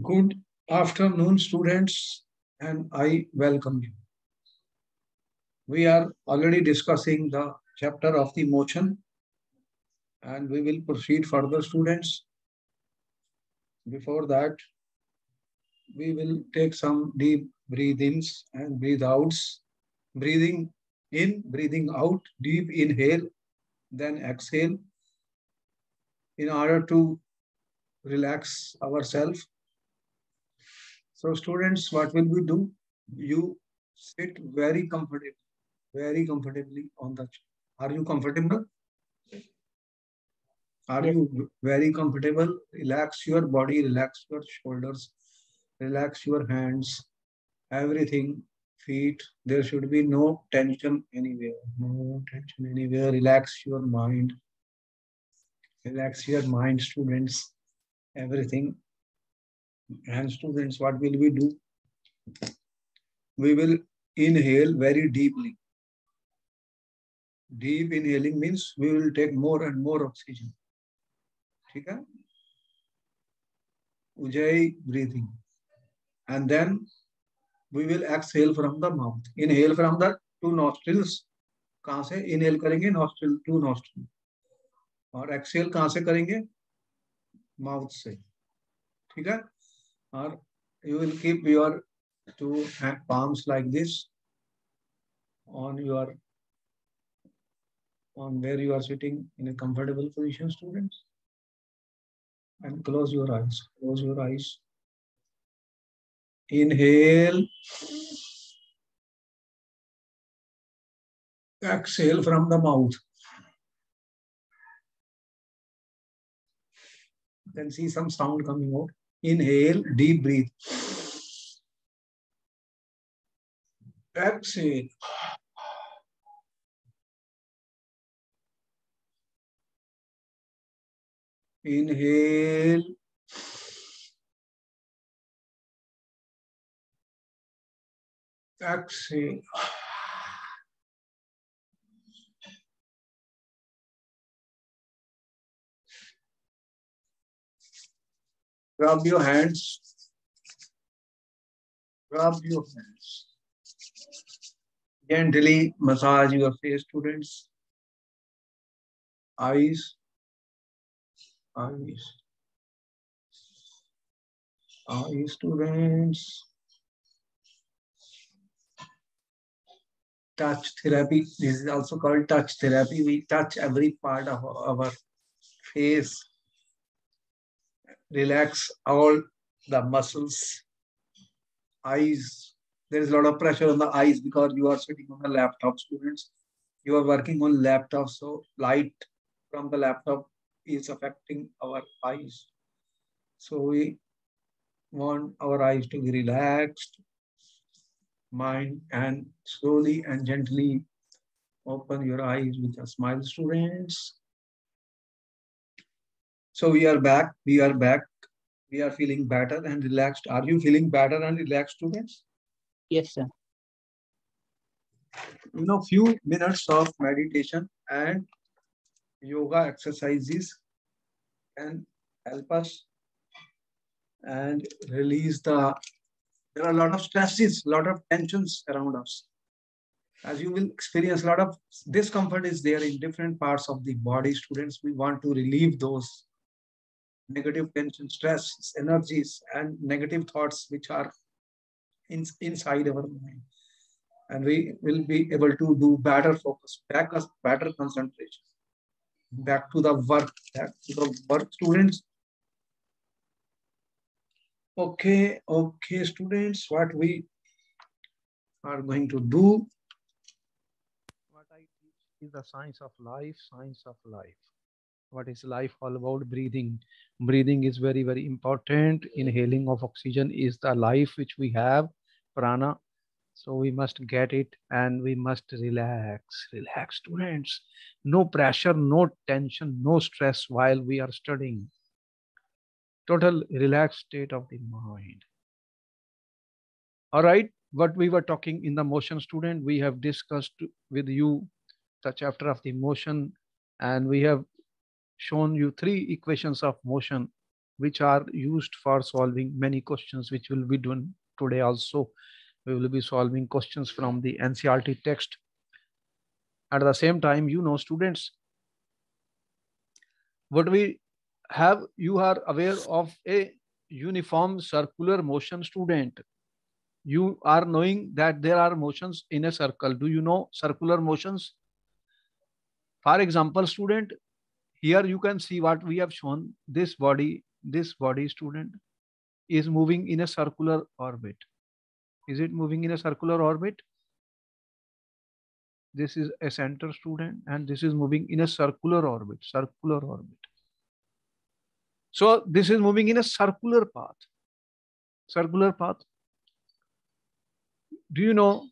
Good afternoon, students, and I welcome you. We are already discussing the chapter of the motion, and we will proceed further, students. Before that, we will take some deep breath-ins and breathe-outs. Breathing in, breathing out, deep inhale, then exhale in order to relax ourselves. So, students, what will we do? You sit very comfortably on the chair. Are you comfortable? Are Yes, you very comfortable? Relax your body, relax your shoulders, relax your hands, everything, feet. There should be no tension anywhere. No tension anywhere. Relax your mind, students. Everything. And students, what will we do? We will inhale very deeply. Deep inhaling means we will take more and more oxygen. ठीक है? Ujjayi breathing. And then we will exhale from the mouth. Inhale from the two nostrils. कहाँ से inhale करेंगे? Nostril to nostril. और exhale कहाँ से करेंगे? Mouth से. ठीक है? और you will keep your two palms like this on your on where you are sitting in a comfortable position, students. And close your eyes. Close your eyes. Inhale. Exhale from the mouth. You can see some sound coming out. Inhale, deep breathe. Exhale. Inhale. Exhale. Rub your hands. Rub your hands. Gently massage your face, students. Eyes. Eyes. Eyes, students. Touch therapy. This is also called touch therapy. We touch every part of our face. Relax all the muscles. Eyes. There is a lot of pressure on the eyes because you are sitting on a laptop, students. You are working on laptop, so light from the laptop is affecting our eyes. So we want our eyes to be relaxed, mind, and slowly and gently open your eyes with a smile, students. So we are back. We are back. We are feeling better and relaxed. Are you feeling better and relaxed, students? yes, sir. Few minutes of meditation and yoga exercises can help us and release there are a lot of stresses, a lot of tensions around us. As you will experience, a lot of discomfort is there in different parts of the body, students. We want to relieve those negative tension, stress, energies, and negative thoughts which are inside our mind. And we will be able to do better focus, better concentration. Back to the work, students. Okay, students, what we are going to do. What I teach is the science of life, science of life. What is life all about? Breathing. Breathing is very, very important. Inhaling of oxygen is the life which we have, prana. So we must get it and we must relax. Relax, students. No pressure, no tension, no stress while we are studying. Total relaxed state of the mind. All right, what we were talking in the motion, student, we have discussed with you the chapter of the motion, and we have shown you three equations of motion. which are used for solving many questions, which will be done today also. We will be solving questions from the NCERT text. At the same time, students, what we have, you are aware of a uniform circular motion, student. You are knowing that there are motions in a circle. Do you know circular motions? For example, student, here you can see what we have shown. This body, student, is moving in a circular orbit. Is it moving in a circular orbit? This is a center, student, and this is moving in a circular orbit. Circular orbit. So this is moving in a circular path. Circular path. Do you know,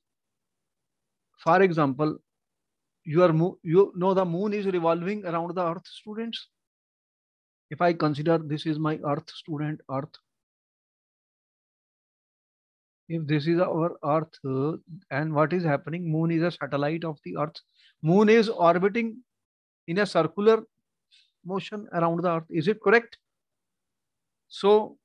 for example, you know the moon is revolving around the earth, students? If I consider this is my earth, student, earth. If this is our earth, and what is happening? Moon is a satellite of the earth. Moon is orbiting in a circular motion around the earth. Is it correct? So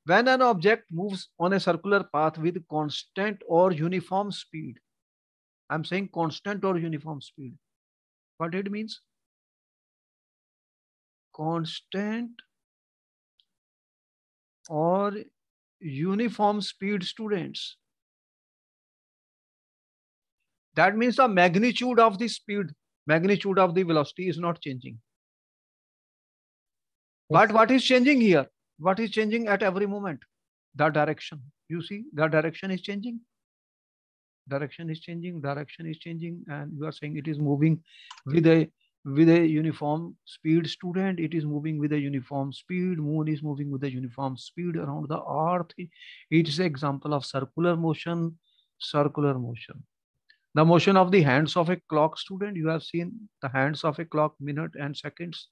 when an object moves on a circular path with constant or uniform speed, I'm saying constant or uniform speed. What it means? Constant or uniform speed, students. That means the magnitude of the speed, magnitude of the velocity is not changing. But what is changing here? What is changing at every moment? The direction. You see, the direction is changing. Direction is changing, direction is changing, and you are saying it is moving with a uniform speed, student. It is moving with a uniform speed. Moon is moving with a uniform speed around the earth. It is an example of circular motion. Circular motion. The motion of the hands of a clock, student. You have seen the hands of a clock, minute and seconds.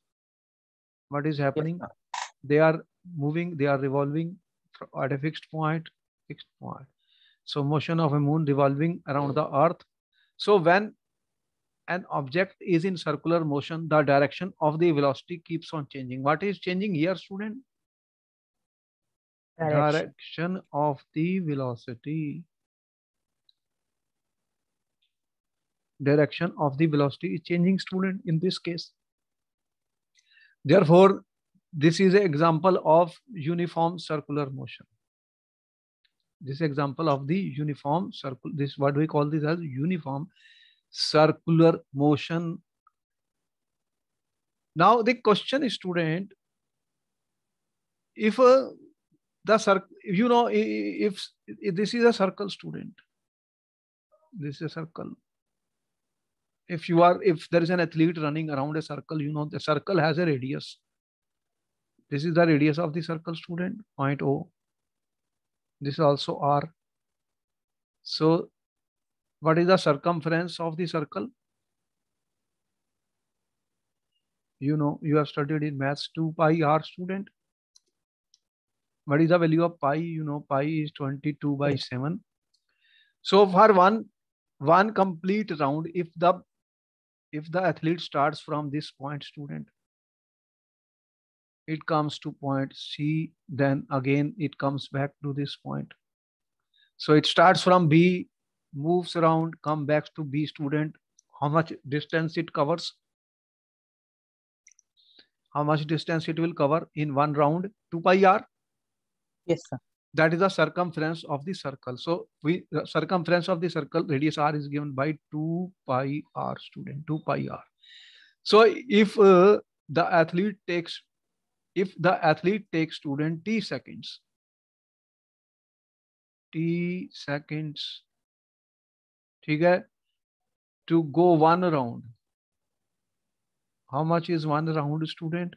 What is happening? Yes, they are moving, they are revolving at a fixed point. Fixed point. So motion of a moon revolving around the earth. So when an object is in circular motion, the direction of the velocity keeps on changing. What is changing here, student? Direction of the velocity. Direction of the velocity is changing, student, in this case. Therefore, this is an example of uniform circular motion. This example of the uniform circle. This what we call this as uniform circular motion. Now the question is, student, if the circle, if this is a circle, student, this is a circle. If there is an athlete running around a circle, the circle has a radius. This is the radius of the circle, student, point O. This is also R. So what is the circumference of the circle? You have studied in maths 2 pi r, student. What is the value of pi? Pi is 22 by 7. So for one complete round, if the athlete starts from this point, student, it comes to point C, then again it comes back to this point. So it starts from B, moves around, come back to B, student. How much distance it covers? How much distance it will cover in one round? 2 pi r? Yes, sir. That is the circumference of the circle. So the circumference of the circle, radius r, is given by 2 pi r, student. 2 pi r. So if the athlete takes student t seconds, okay, to go one round. How much is one round, student?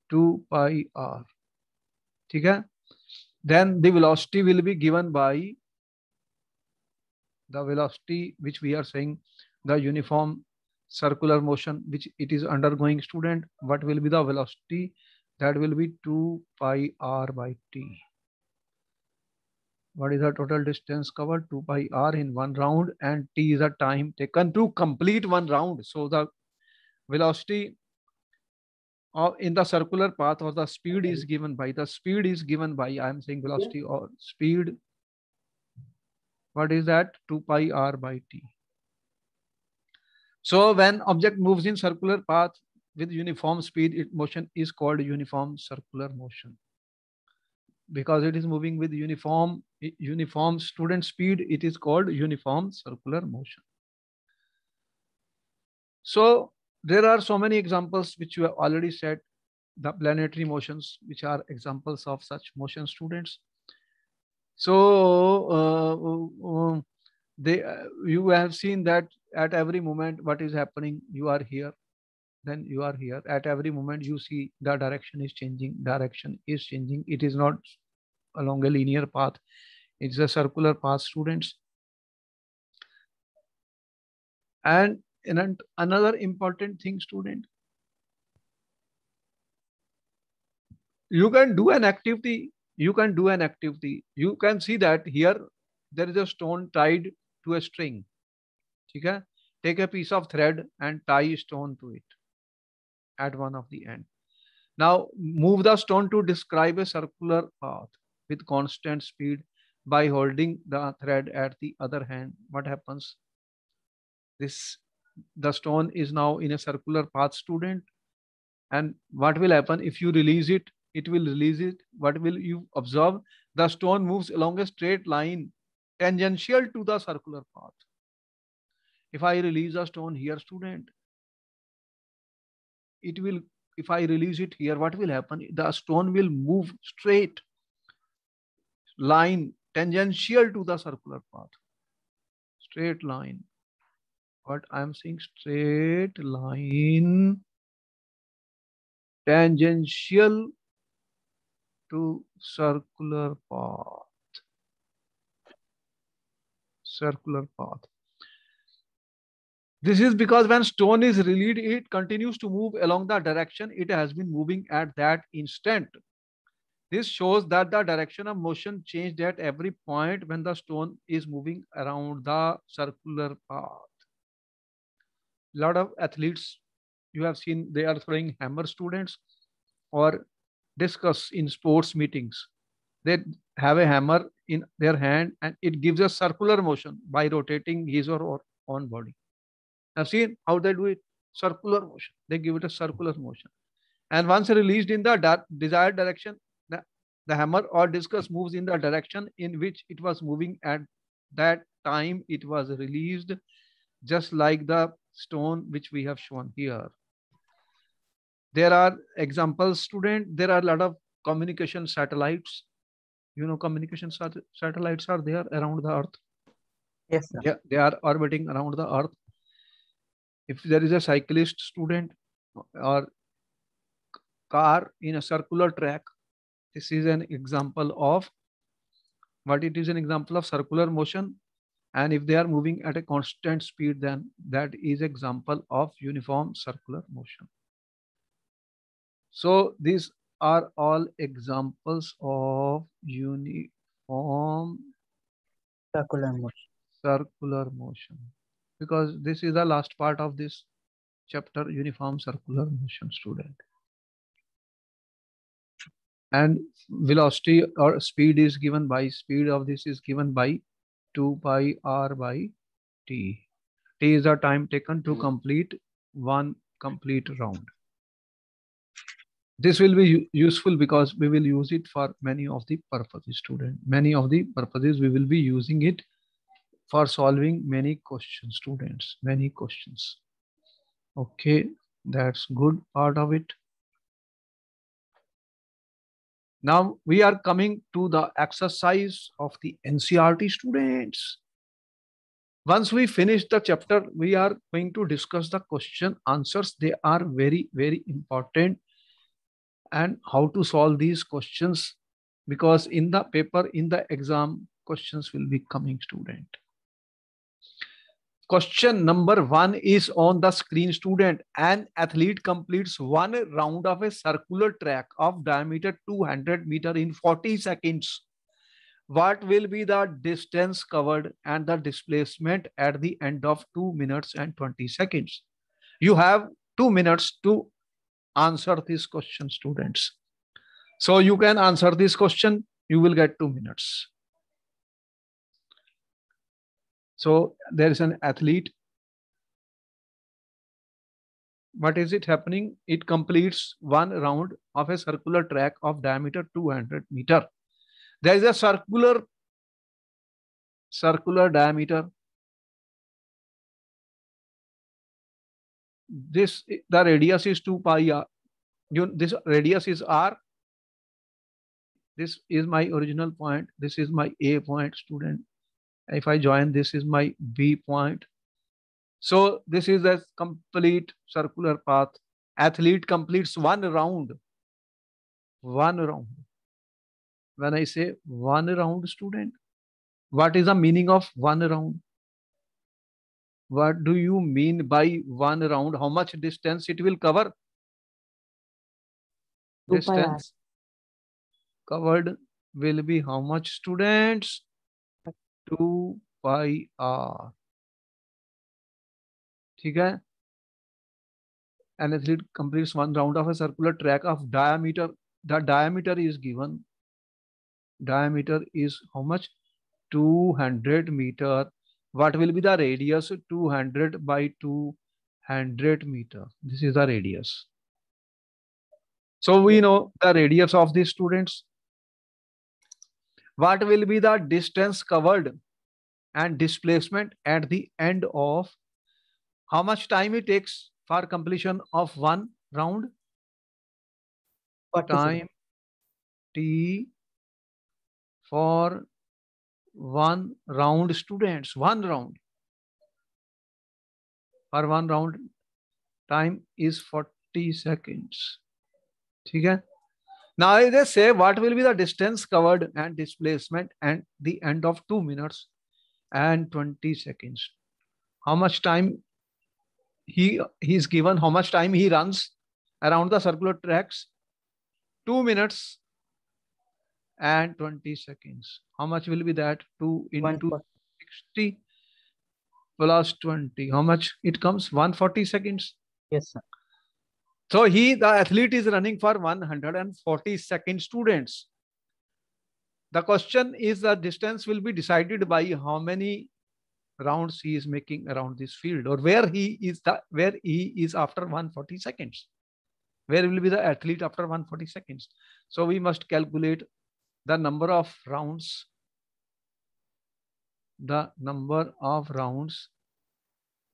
2 pi r. Okay. Then the velocity will be given by the velocity which we are saying the uniform circular motion which it is undergoing, student. What will be the velocity? That will be 2 pi r by t. What is the total distance covered? 2 pi r in one round, and t is the time taken to complete one round. So the velocity or in the circular path, or the speed is given by, I am saying velocity or speed. What is that? 2 pi r by t. So when object moves in circular path with uniform speed, motion is called uniform circular motion. Because it is moving with uniform student speed, it is called uniform circular motion. So there are so many examples which you have already said, the planetary motions, which are examples of such motion, students. So you have seen that at every moment what is happening, you are here, then you are here. At every moment you see the direction is changing. It is not along a linear path. It's a circular path, students. And another important thing, student, you can do an activity. You can see that here there is a stone tied to a string. Okay? Take a piece of thread and tie a stone to it at one of the end. Now move the stone to describe a circular path with constant speed by holding the thread at the other hand. What happens? The stone is now in a circular path, student. And what will happen if you release it? It will release it. What will you observe? The stone moves along a straight line tangential to the circular path. If I release a stone here, student, it will, if I release it here, what will happen? The stone will move straight line tangential to the circular path. Straight line. What I am saying, straight line tangential to circular path. Circular path. This is because when stone is released, it continues to move along the direction it has been moving at that instant. This shows that the direction of motion changed at every point when the stone is moving around the circular path. A lot of athletes you have seen, they are throwing hammer, students, or discus in sports meetings. They have a hammer in their hand and it gives a circular motion by rotating his or her own body. Now see how they do it? Circular motion. They give it a circular motion. And once released in the desired direction, the hammer or discus moves in the direction in which it was moving at that time it was released, just like the stone which we have shown here. There are examples, student. There are a lot of communication satellites. You know, communication satellites are there around the Earth. Yes, sir. Yeah, they are orbiting around the Earth. If there is a cyclist, student, or car in a circular track, this is an example of what it is, an example of circular motion. And if they are moving at a constant speed, then that is example of uniform circular motion. So these are all examples of uniform Circular motion. Because this is the last part of this chapter, uniform circular motion, student. And velocity or speed is given by, speed of this is given by 2 pi r by t. T is the time taken to complete one complete round. This will be useful because we will use it for many of the purposes, student. Many of the purposes we will be using it for solving many questions, students. Many questions. Okay, that's good part of it. Now we are coming to the exercise of the NCERT, students. Once we finish the chapter, we are going to discuss the question answers. They are very, very important, and how to solve these questions, because in the paper, in the exam, questions will be coming, student. Question number 1 is on the screen, student. An athlete completes one round of a circular track of diameter 200 meters in 40 seconds. What will be the distance covered and the displacement at the end of 2 minutes and 20 seconds? You have 2 minutes to answer this question, students. So you can answer this question. You will get 2 minutes. So there is an athlete. What is it happening? It completes one round of a circular track of diameter 200 meter. There is a circular diameter. The radius is 2 pi r. This radius is r. This is my original point. This is my A point, student. If I join, this is my B point. So this is a complete circular path. Athlete completes one round. One round. When I say one round, student, what is the meaning of one round? What do you mean by one round? How much distance it will cover? Distance covered will be how much, students? 2 pi r. ठीक है? An athlete completes one round of a circular track of diameter. The diameter is given. Diameter is how much? 200 meter. What will be the radius? 200 by 200 meter. This is the radius. So we know the radius of these students. What will be the distance covered and displacement at the end of how much time it takes for completion of one round? Time T for one round, students. One round. For one round, time is 40 seconds. Okay? Now they say what will be the distance covered and displacement at the end of 2 minutes and 20 seconds. How much time he's given, how much time he runs around the circular tracks? 2 minutes and 20 seconds. How much will be that? 2 into 60 plus 20. How much it comes? 140 seconds. Yes, sir. So the athlete is running for 140 seconds, students. The question is the distance will be decided by how many rounds he is making around this field, or where he is after 140 seconds. Where will be the athlete after 140 seconds? So we must calculate the number of rounds. The number of rounds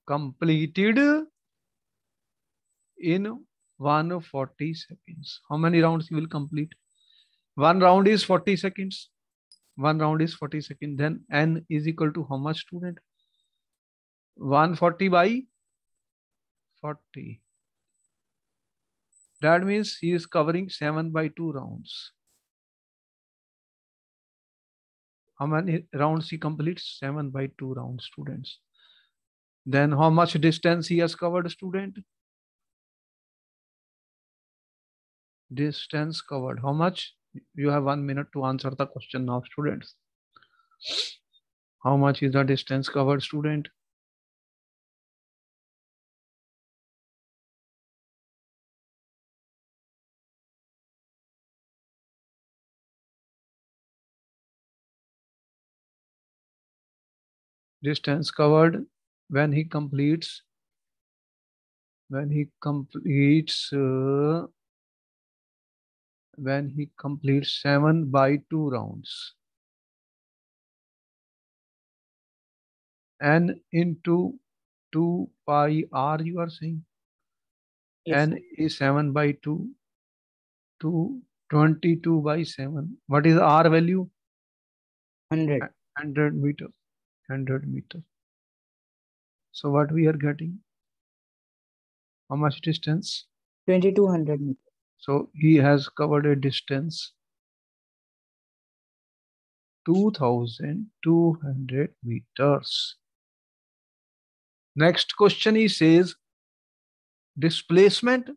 completed in 140 seconds. How many rounds you will complete? One round is 40 seconds. One round is 40 seconds. Then N is equal to how much, student? 140 by 40. That means he is covering 7 by 2 rounds. How many rounds he completes? 7 by 2 rounds, students. Then how much distance he has covered, student? Distance covered. How much? You have 1 minute to answer the question now, students. How much is the distance covered, student? Distance covered when he completes 7 by 2 rounds. N into 2 pi r, you are saying? Yes. N is 7 by 2. 22 by 7. What is r value? 100. 100 meter. 100 meter. So what we are getting? How much distance? 2200 meters. So he has covered a distance 2200 meters. Next question he says displacement.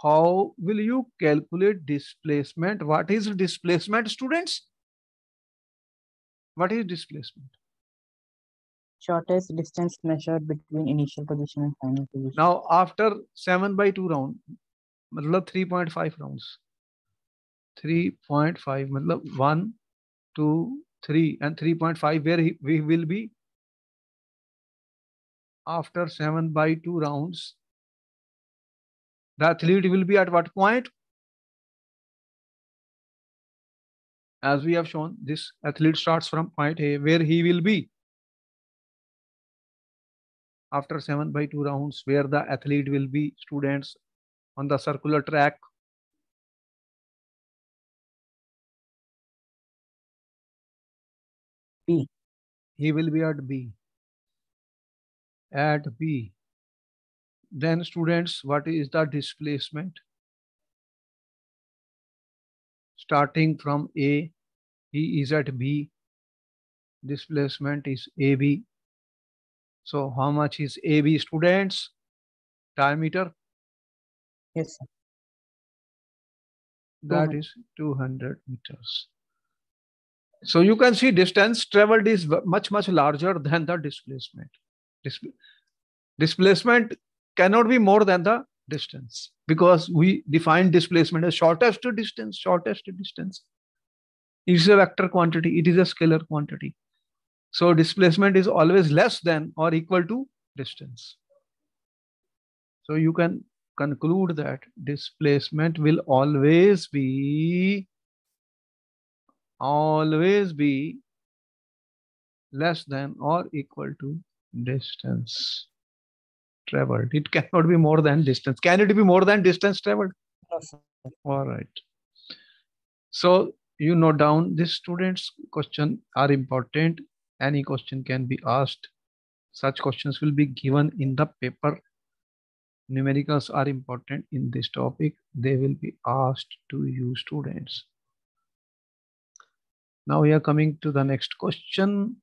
How will you calculate displacement? What is displacement, students? What is displacement? Shortest distance measured between initial position and final position. Now after 7/2 round, मतलब 3.5 rounds. 3.5 मतलब 1, 2, 3 and 3.5 where we will be after 7/2 rounds. The athlete will be at what point? As we have shown, this athlete starts from point A where he will be after 7/2 rounds, where the athlete will be, students, on the circular track. B. He will be at B. At B. Then students, what is the displacement? Starting from A, he is at B. Displacement is AB. So how much is AB, students? Diameter? Yes, sir. That is 200 meters. So you can see distance traveled is much larger than the displacement. Displacement cannot be more than the distance, because we define displacement as shortest distance. It is a vector quantity, it is a scalar quantity. So displacement is always less than or equal to distance. So you can conclude that displacement will always be less than or equal to distance traveled. It cannot be more than distance. Can it be more than distance traveled? Yes, sir. All right. So you note down this, students. Question are important. Any question can be asked. Such questions will be given in the paper. Numericals are important in this topic. They will be asked to you, students. Now we are coming to the next question.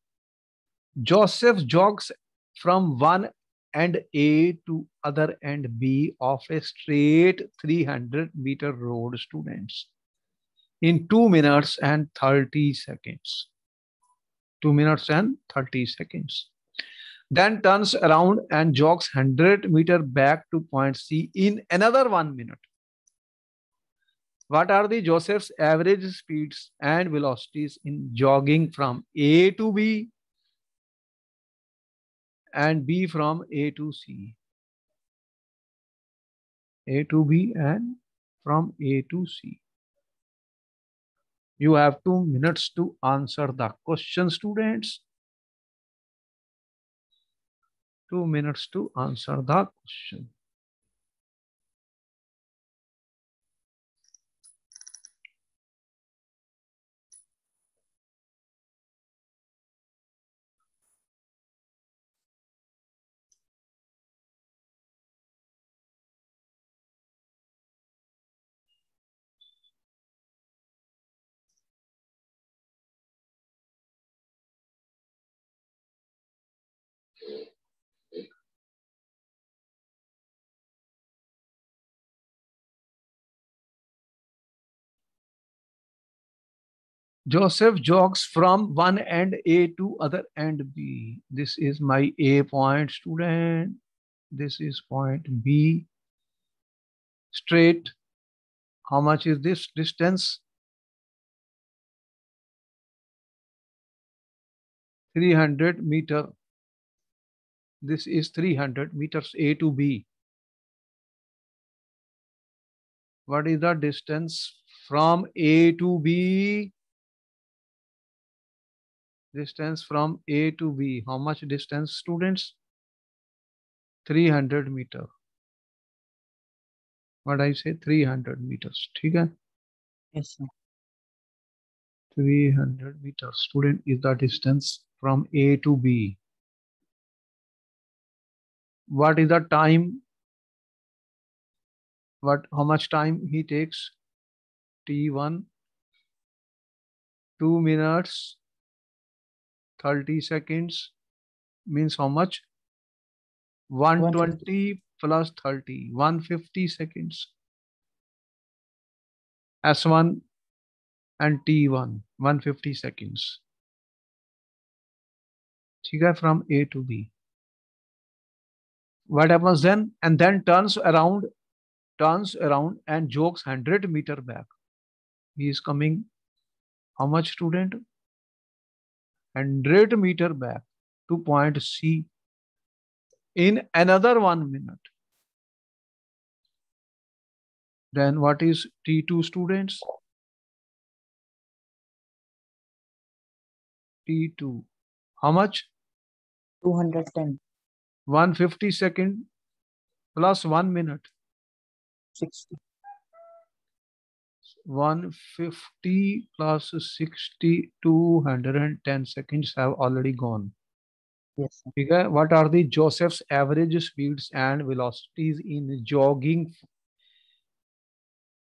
Joseph jogs from one end A to other end B of a straight 300-meter road, students, in 2 minutes and 30 seconds. 2 minutes and 30 seconds. Then turns around and jogs 100 meters back to point C in another 1 minute. What are the Joseph's average speeds and velocities in jogging from A to B and B from A to C? A to B and from A to C. You have 2 minutes to answer the question, students. 2 minutes to answer the question. Joseph jogs from one end A to other end B. This is my A point, student. This is point B. Straight. How much is this distance? 300 meter. This is 300 meters A to B. What is the distance from A to B? Distance from A to B. How much distance, students? 300 meter. What I say? 300 meters. Okay? Yes, sir. 300 meters, student, is the distance from A to B. What is the time? How much time he takes? T1. 2 minutes 30 seconds means how much? 120 plus 30, 150 seconds. S1 and T1, 150 seconds. ठीक है, from A to B. What happens then? And then turns around and jogs 100 meter back. He is coming, how much, student? 100 meter back to point C in another 1 minute. Then what is T2, students? T2. How much? 210. 150 second plus 1 minute. 60. 150 plus 60, 210 seconds have already gone. Yes, sir. Okay. What are the Joseph's average speeds and velocities in jogging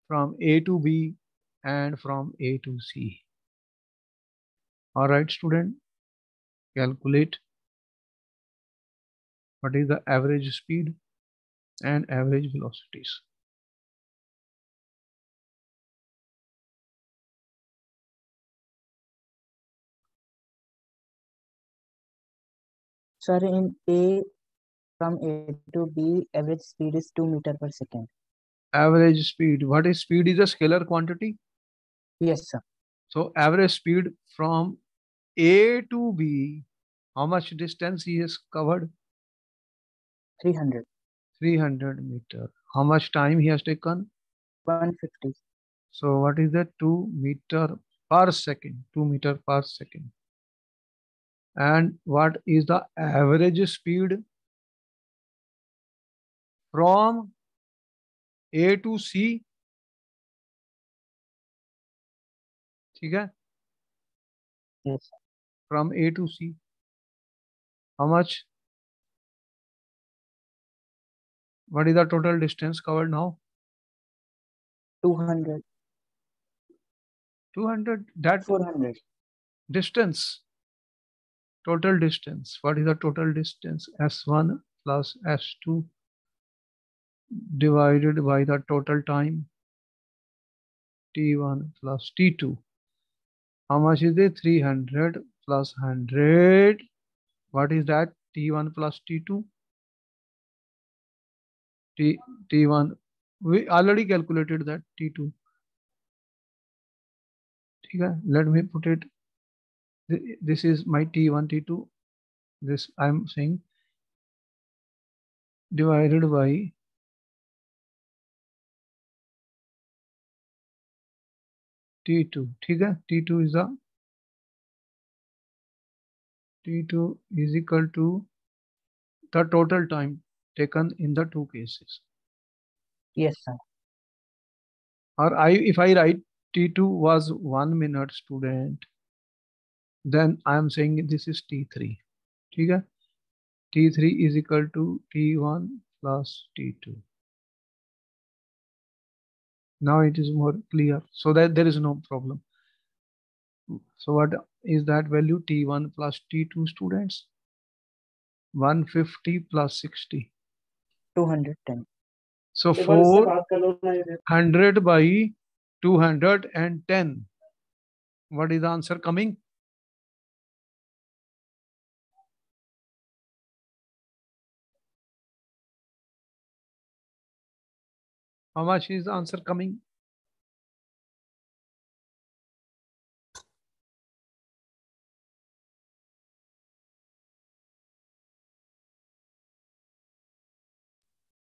from A to B and from A to C? All right, student, calculate what is the average speed and average velocities. Sir, in A, from A to B, average speed is 2 meter per second. Average speed. What is speed? Is a scalar quantity. Yes, sir. So average speed from A to B, how much distance he has covered? 300. 300 meter. How much time he has taken? 150. So what is that? 2 meter per second. 2 meter per second. And what is the average speed from A to C? ठीक है? Yes, sir. From A to C. How much? What is the total distance covered now? 200. 200. That 400. distance. Total distance. What is the total distance? S1 plus S2 divided by the total time. T1 plus T2. How much is it? 300 plus 100. What is that? T1 plus T2. T1. We already calculated that. T2. Okay, let me put it. This is my T1, T2. This I'm saying divided by T2. Okay, T2 is the T2 is equal to the total time taken in the two cases. Yes, sir. Or if I write T2 was 1 minute, student, then I am saying this is T3. Okay? T3 is equal to T1 plus T2. Now it is more clear, so that there is no problem. So what is that value? T1 plus T2, students? 150 plus 60. 210. So 400 by 210. What is the answer coming? How much is the answer coming?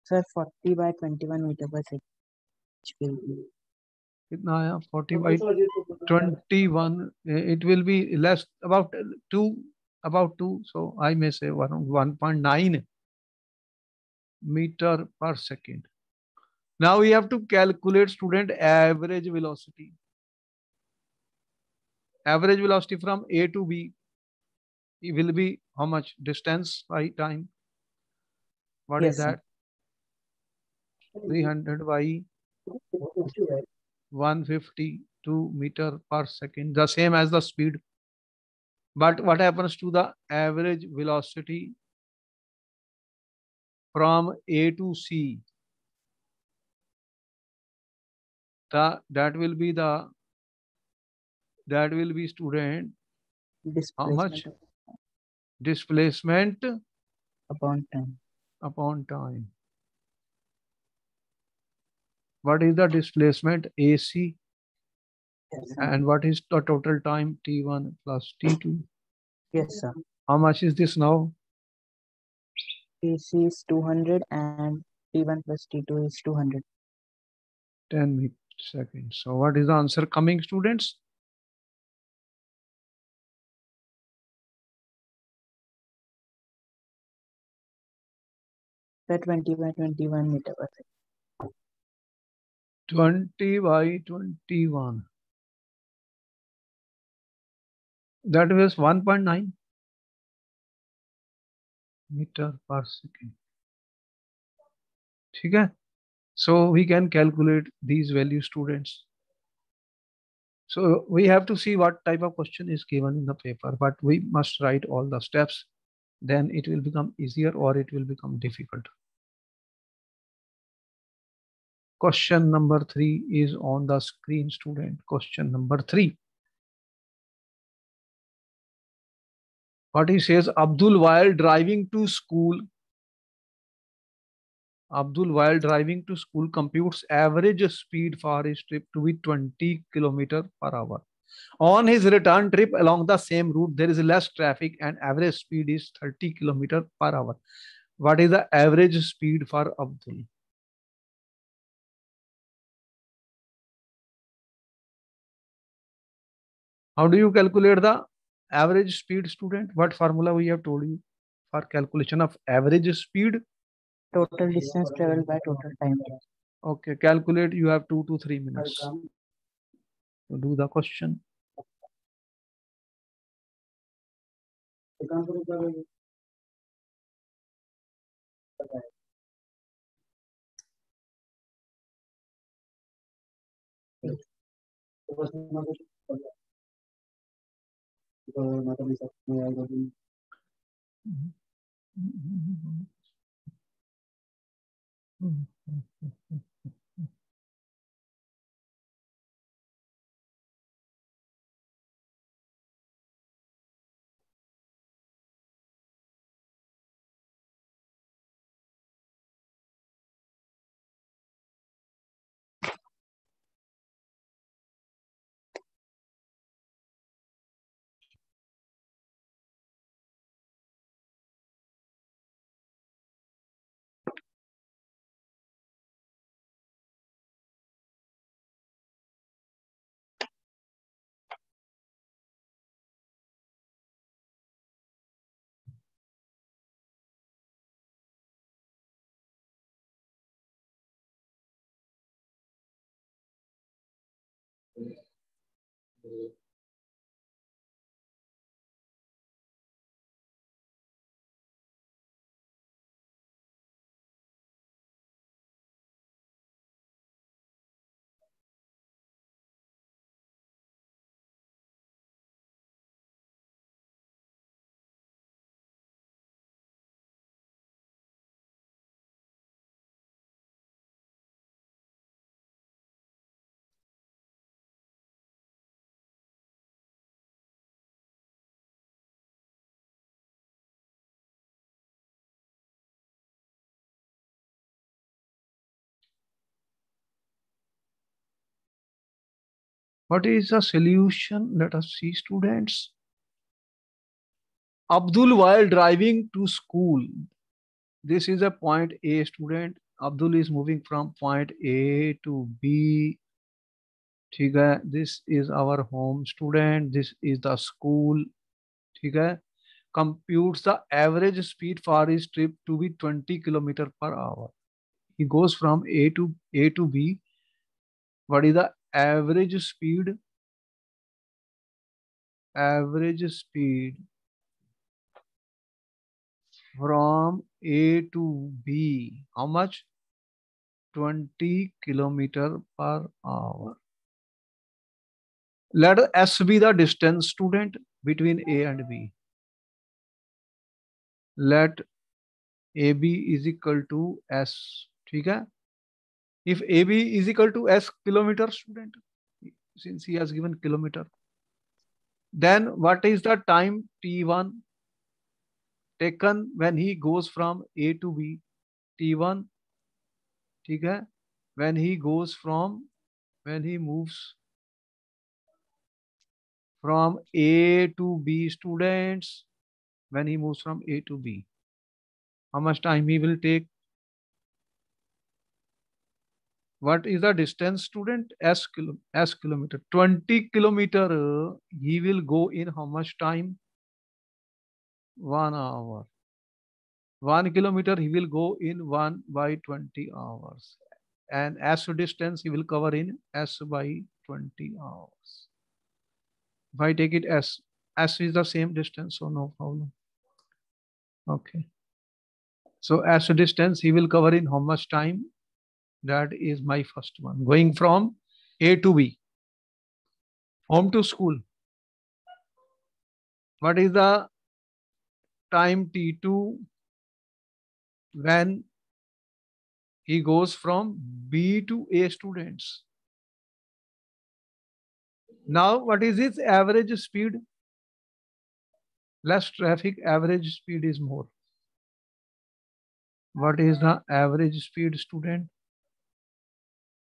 Sir, 40 by 21 meter per second. कितना आया? 40 by 21. It will be less, about 2. So I may say 1.9 meter per second. Now we have to calculate, student, average velocity. Average velocity from A to B, it will be how much? Distance by time. What is Yes, that? 300 by 152 meter per second, the same as the speed. But what happens to the average velocity from A to C? That will be student, how much? Displacement upon time. upon time. What is the displacement? AC. Yes, sir. And what is the total time? T1 plus T2. Yes, sir. How much is this now? AC is 200 and T1 plus T2 is 200. 10 seconds. So what is the answer coming, students? The 20 by 21 meter per second. 20 by 21. That was 1.9 meter per second. Okay? So we can calculate these values, students. So we have to see what type of question is given in the paper, but we must write all the steps. Then it will become easier or it will become difficult. Question number 3 is on the screen, student. Question number 3. What he says, Abdul while driving to school computes average speed for his trip to be 20 km per hour. On his return trip along the same route, there is less traffic and average speed is 30 km per hour. What is the average speed for Abdul? How do you calculate the average speed, student? What formula we have told you for calculation of average speed? Total distance traveled by total time. Okay, calculate. You have 2 to 3 minutes to do the question. What is the solution? Let us see, students. Abdul while driving to school. This is a point A, student. Abdul is moving from point A to B. This is our home, student. This is the school. Computes the average speed for his trip to be 20 km per hour. He goes from A to B. What is the average speed? Average speed from A to B. How much? 20 km per hour. Let S be the distance, student, between A and B. Let AB is equal to S. If AB is equal to S kilometer, student, since he has given kilometer, then what is the time T1? taken when he goes from A to B, T1, ठीक है, when he moves from A to B, students, when he moves from A to B, how much time he will take? What is the distance, student? S kilometer. 20 kilometer he will go in how much time? 1 hour. 1 kilometer he will go in 1 by 20 hours. And S distance he will cover in S by 20 hours. If I take it S is the same distance, so no problem. Okay. So S distance he will cover in how much time? That is my first one. Going from A to B, home to school. What is the time T2 when he goes from B to A, students? Now, what is his average speed? Less traffic, average speed is more. What is the average speed, student?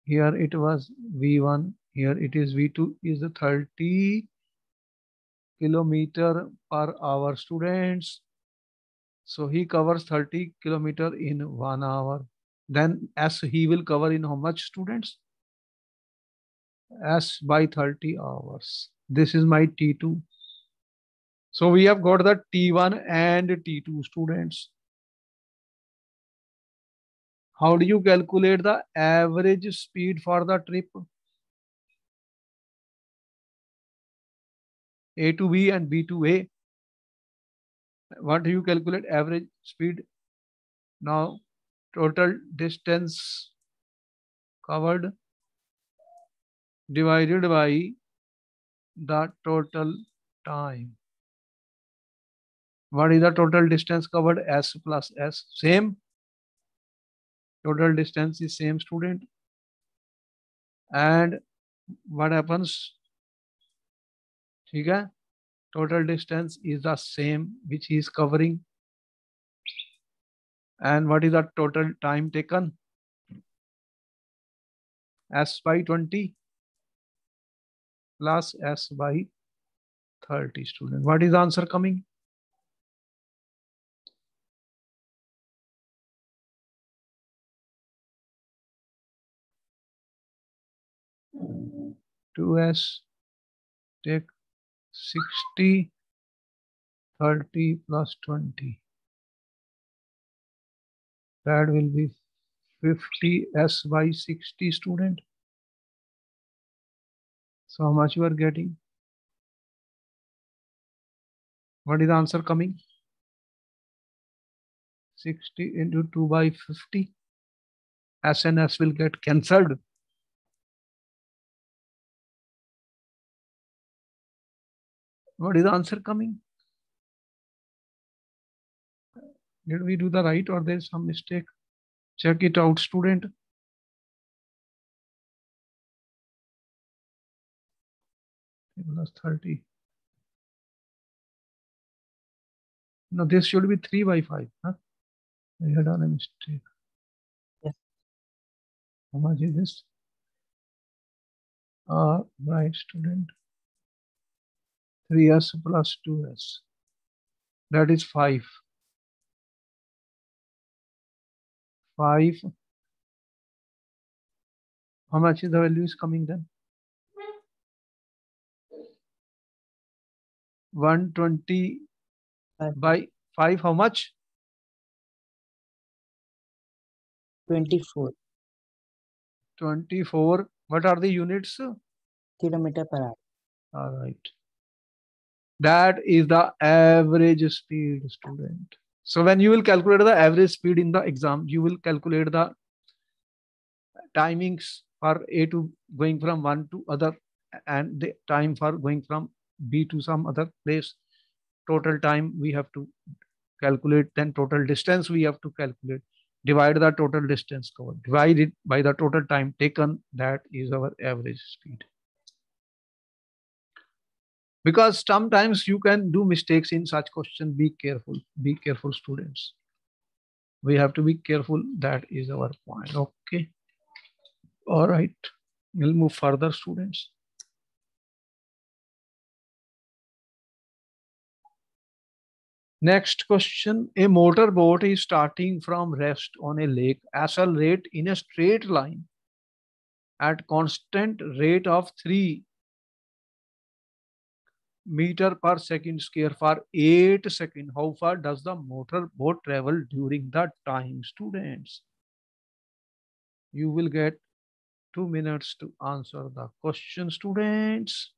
Here it was V1, here it is V2, is 30 kilometer per hour, students. So he covers 30 kilometer in 1 hour. Then S he will cover in how much, students? S by 30 hours. This is my T2. So we have got the T1 and T2, students. How do you calculate the average speed for the trip? A to B and B to A. What do you calculate average speed? Now, total distance covered divided by the total time. What is the total distance covered? S plus S. Same. Total distance is same, student. And what happens? Okay? Total distance is the same which he is covering. And what is the total time taken? S by 20 plus S by 30, student. What is the answer coming? Two S, take 60, 30 plus 20. That will be 50 S by 60, student. So how much you are getting? What is the answer coming? 60 into 2 by 50. S and S will get cancelled. What is the answer coming? Did we do the right or there is some mistake? Check it out, student. Plus 30. No, this should be 3 by 5. Huh? I had done a mistake. Yes. How much is this? Right, student. 3S plus 2S. That is 5. 5. How much is the value is coming then? 120 by 5. How much? 24 24. What are the units? kilometer per hour. All right. That is the average speed, student. So when you will calculate the average speed in the exam, you will calculate the timings for A to going from one to other and the time for going from B to some other place. Total time we have to calculate, then total distance we have to calculate. Divide the total distance covered. Divide it by the total time taken. That is our average speed. Because sometimes you can do mistakes in such question. Be careful students. We have to be careful. That is our point. Okay. All right. We'll move further, students. Next question. A motorboat is starting from rest on a lake. Accelerate in a straight line at constant rate of 3 meter per second square for 8 seconds. How far does the motorboat travel during that time, students? You will get 2 minutes to answer the question, students.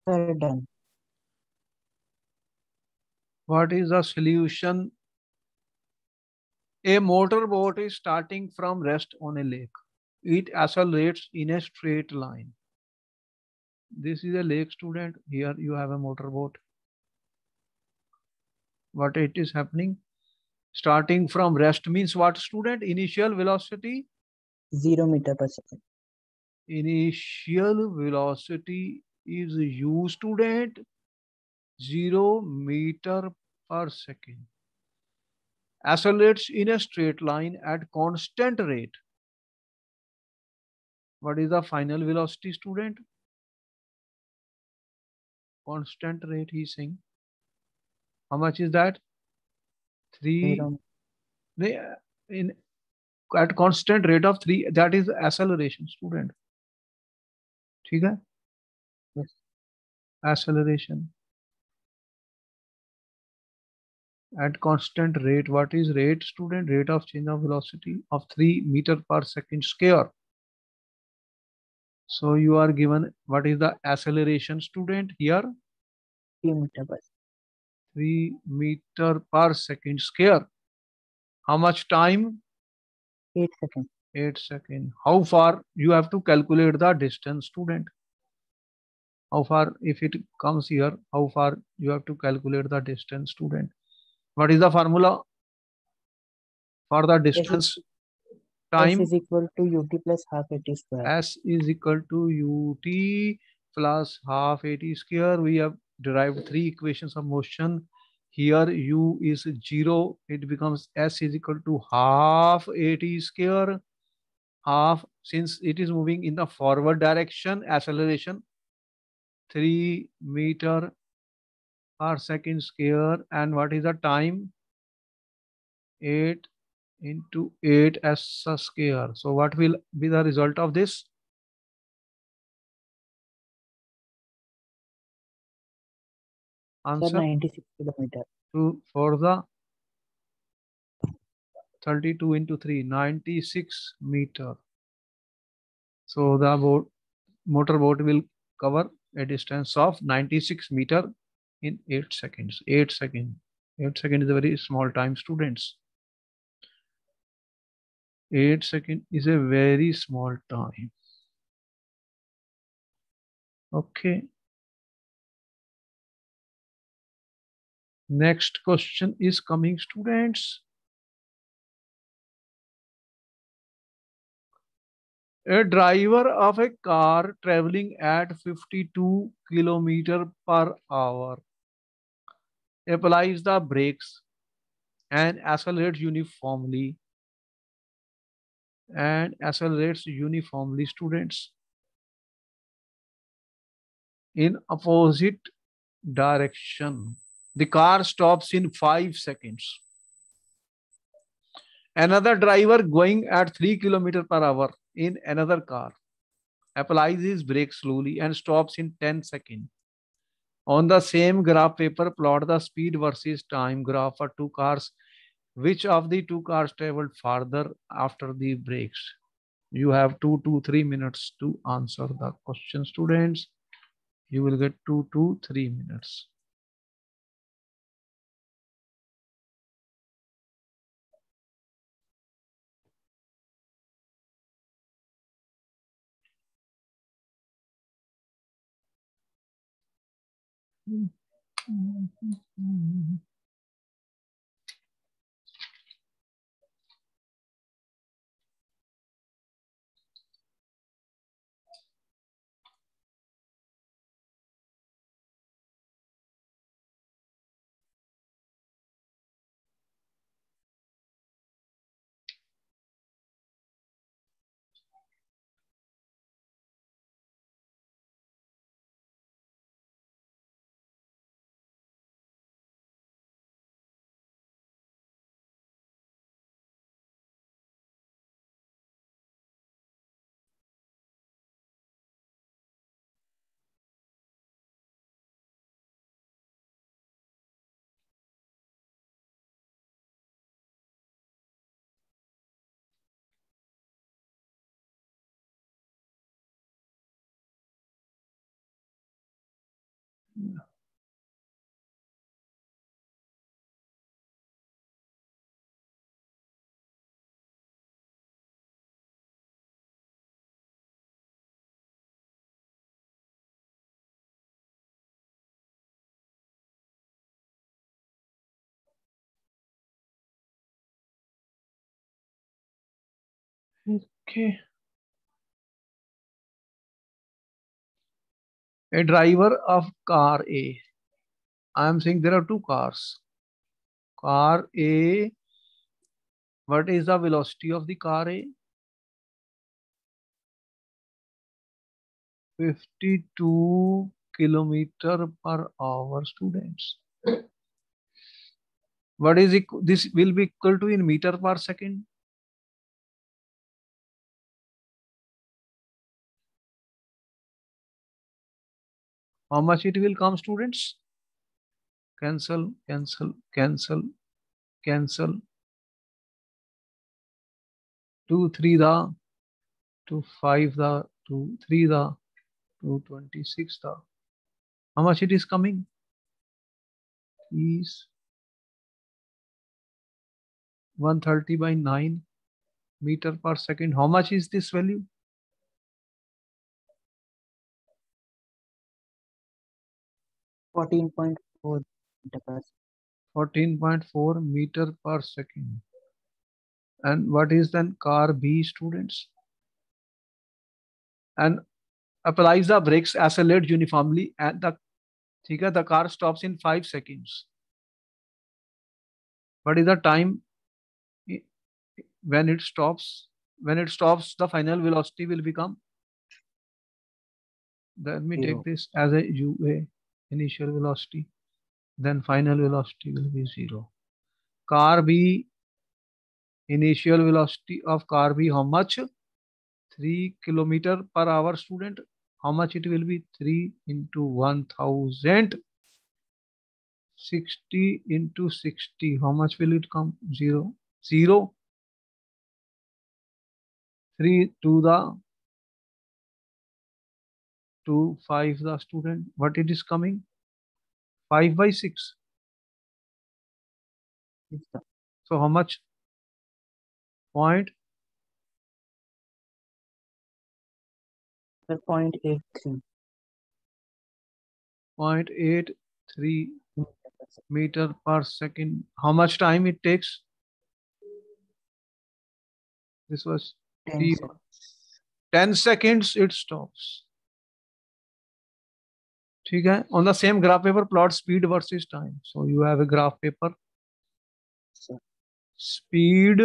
Sir, done. What is the solution? A motorboat is starting from rest on a lake. It accelerates in a straight line. This is a lake, student. Here you have a motorboat. What it is happening? Starting from rest means what, student? Initial velocity? 0 meter per second. Initial velocity is u, student. 0 meter per second. Accelerates in a straight line at constant rate. What is the final velocity, student? Constant rate, he is saying. How much is that? 3. 0. At constant rate of 3, that is acceleration, student. ठीक है? Yes. Acceleration. At constant rate, what is rate, student? Rate of change of velocity of 3 meter per second square. So you are given what is the acceleration, student? Here 3 meter per second. 3 meter per second square. How much time? 8 seconds. 8 seconds. How far? You have to calculate the distance, student. How far, if it comes here, how far you have to calculate the distance, student. What is the formula for the distance? Time. S is equal to ut plus half at square. S is equal to ut plus half at square. We have derived 3 equations of motion. Here u is 0. It becomes S is equal to half at square. Half, since it is moving in the forward direction, acceleration 3 meter per second square. And what is the time? 8 into 8 s square. So what will be the result of this? Answer? Sir, 96 kilometer. For the 32 into 3, 96 meter. So the motorboat will cover a distance of 96 meter in 8 seconds. 8 seconds. 8 seconds is a very small time, students. 8 seconds is a very small time. Okay. Next question is coming, students. A driver of a car traveling at 52 km per hour applies the brakes and accelerates uniformly. Students, in opposite direction. The car stops in 5 seconds. Another driver going at 3 km per hour in another car applies his brakes slowly and stops in 10 seconds. On the same graph paper, plot the speed versus time graph for two cars. Which of the two cars traveled farther after the brakes? You have 2 to 3 minutes to answer the question, students. You will get 2 to 3 minutes. Okay. A driver of car A. I am saying there are two cars. Car A, what is the velocity of the car A? 52 kilometer per hour, students. What is it? This will be equal to in meter per second. How much it will come, students? Cancel, cancel, cancel, cancel. 2, 3 the, 2, 5 the, 2, 3 the, 2, 26 the. How much it is coming? Is 130 by 9 meter per second. How much is this value? 14.4 meter per 14.4 meter per second. And what is then car B, students? And applies the brakes, accelerate uniformly, and the car stops in 5 seconds. What is the time when it stops? When it stops, the final velocity will become. Let me Zero. take this as a UA, initial velocity. Then final velocity will be 0. Car B, initial velocity of car B, how much? 3 kilometer per hour, student. How much it will be? 3 into 1000. 60 into 60. How much will it come? 0. 0. 3 to the 2, 5 the student. What it is coming? 5 by 6. Yes, sir. So how much? Point 0.83 0.83 meter per second. meter per second. How much time it takes? This was 10 T1. seconds. 10 seconds it stops. ठीक है? On the same graph paper, plot speed versus time. So you have a graph paper. Sir. Speed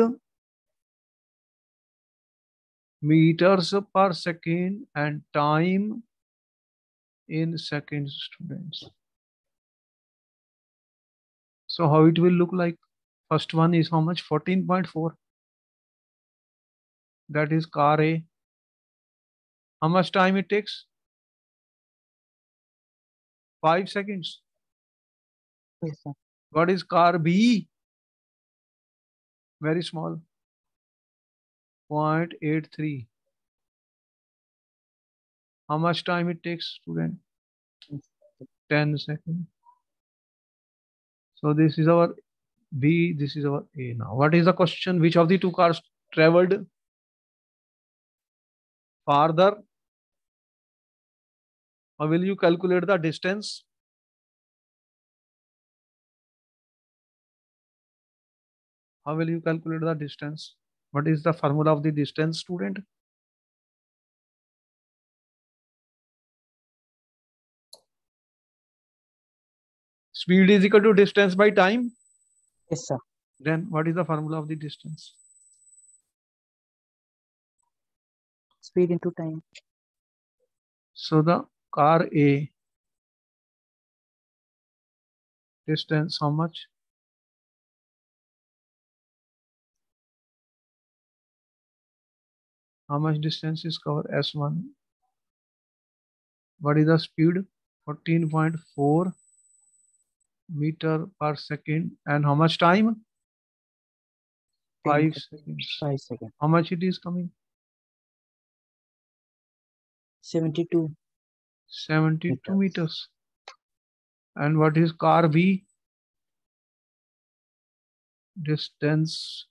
meters per second and time in seconds, students. So how it will look like? First one is how much? 14.4. That is car A. How much time it takes? 5 seconds. Yes, sir. What is car B? Very small. 0.83. How much time it takes, student? 10 seconds. So this is our B, this is our A. Now, what is the question? Which of the two cars traveled farther? Or will you calculate the distance? How will you calculate the distance? What is the formula of the distance, student? Speed is equal to distance by time. Yes, sir. Then what is the formula of the distance? Speed into time. So the car A distance, how much? How much distance is covered? S1. What is the speed? 14.4 meter per second. And how much time? 5 seconds. 5 seconds. How much it is coming? 72. 72 meters. And what is car B? Distance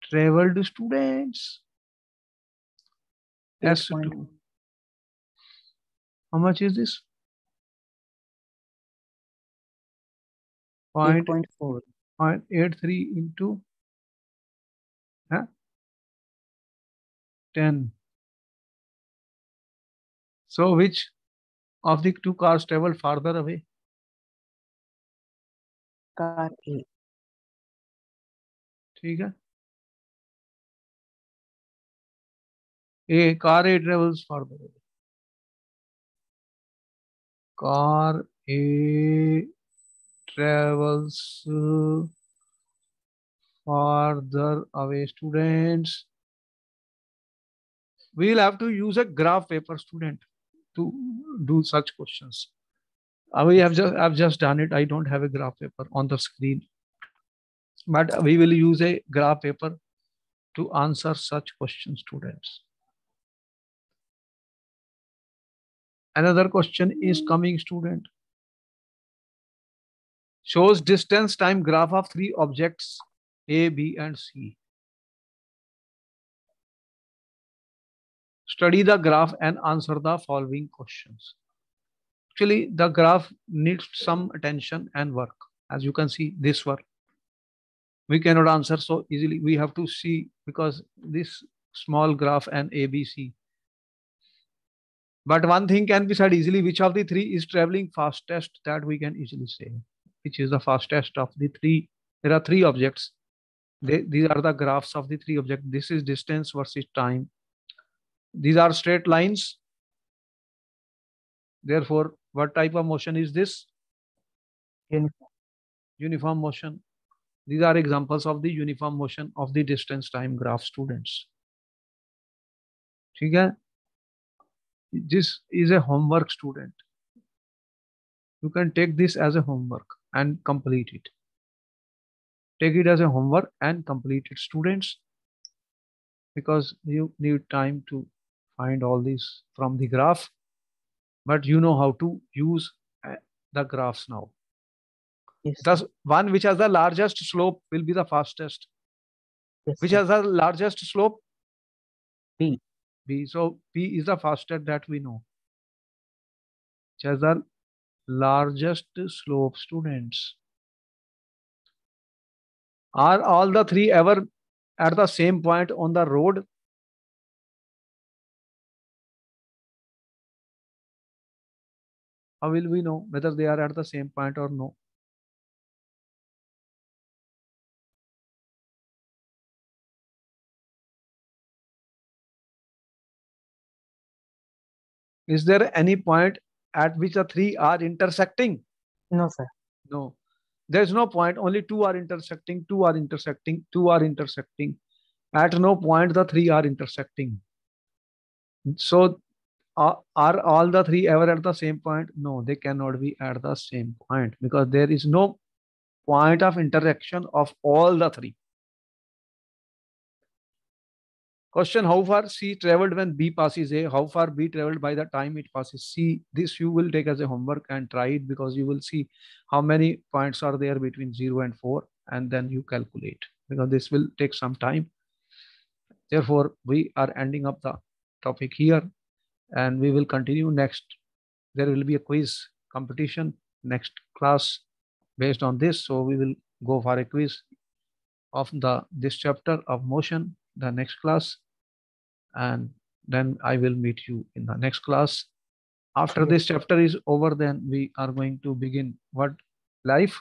traveled, students. S2. How much is this? 8.4. 0.83 into 10. So which of the two cars traveled farther away? Car A. ठीक है. Car A travels farther away. Car A travels farther away, students. We will have to use a graph paper, student, to do such questions. I've just done it. I don't have a graph paper on the screen, but we will use a graph paper to answer such questions, students. Another question is coming, student. Shows distance time graph of 3 objects A, B, and C. Study the graph and answer the following questions. Actually, the graph needs some attention and work. As you can see, this work we cannot answer so easily. We have to see, because this small graph and ABC. But one thing can be said easily: which of the 3 is traveling fastest? That we can easily say. Which is the fastest of the 3? There are 3 objects. These are the graphs of the 3 objects. This is distance versus time. These are straight lines. Therefore, what type of motion is this? Uniform motion. These are examples of the uniform motion of the distance time graph, students. Okay? This is a homework, student. You can take this as a homework and complete it. Take it as a homework and complete it, students, because you need time to find all this from the graph, but you know how to use the graphs now. Yes. Thus, one which has the largest slope will be the fastest. Yes, which sir. has the largest slope? B. B. So B is the fastest that we know. Which has the largest slope, students. Are all the 3 ever at the same point on the road? How will we know whether they are at the same point or no? Is there any point at which the 3 are intersecting? No, sir. No. There's no point. Only 2 are intersecting, 2 are intersecting, 2 are intersecting. At no point the 3 are intersecting. So Are all the three ever at the same point? No, they cannot be at the same point because there is no point of interaction of all the three. Question: how far C traveled when B passes A? How far B traveled by the time it passes C? This you will take as a homework and try it, because you will see how many points are there between 0 and 4, and then you calculate, because this will take some time. Therefore, we are ending up the topic here, and we will continue next. There will be a quiz competition next class based on this. So we will go for a quiz of this chapter of motion, the next class, and then I will meet you in the next class. After this chapter is over, then we are going to begin what? Life?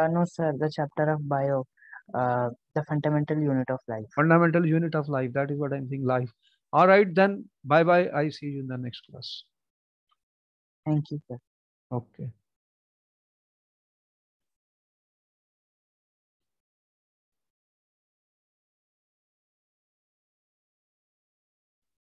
No, sir, the chapter of bio, the fundamental unit of life. Fundamental unit of life. That is what I'm saying, life. All right, then bye bye. I see you in the next class. Thank you, sir. Okay.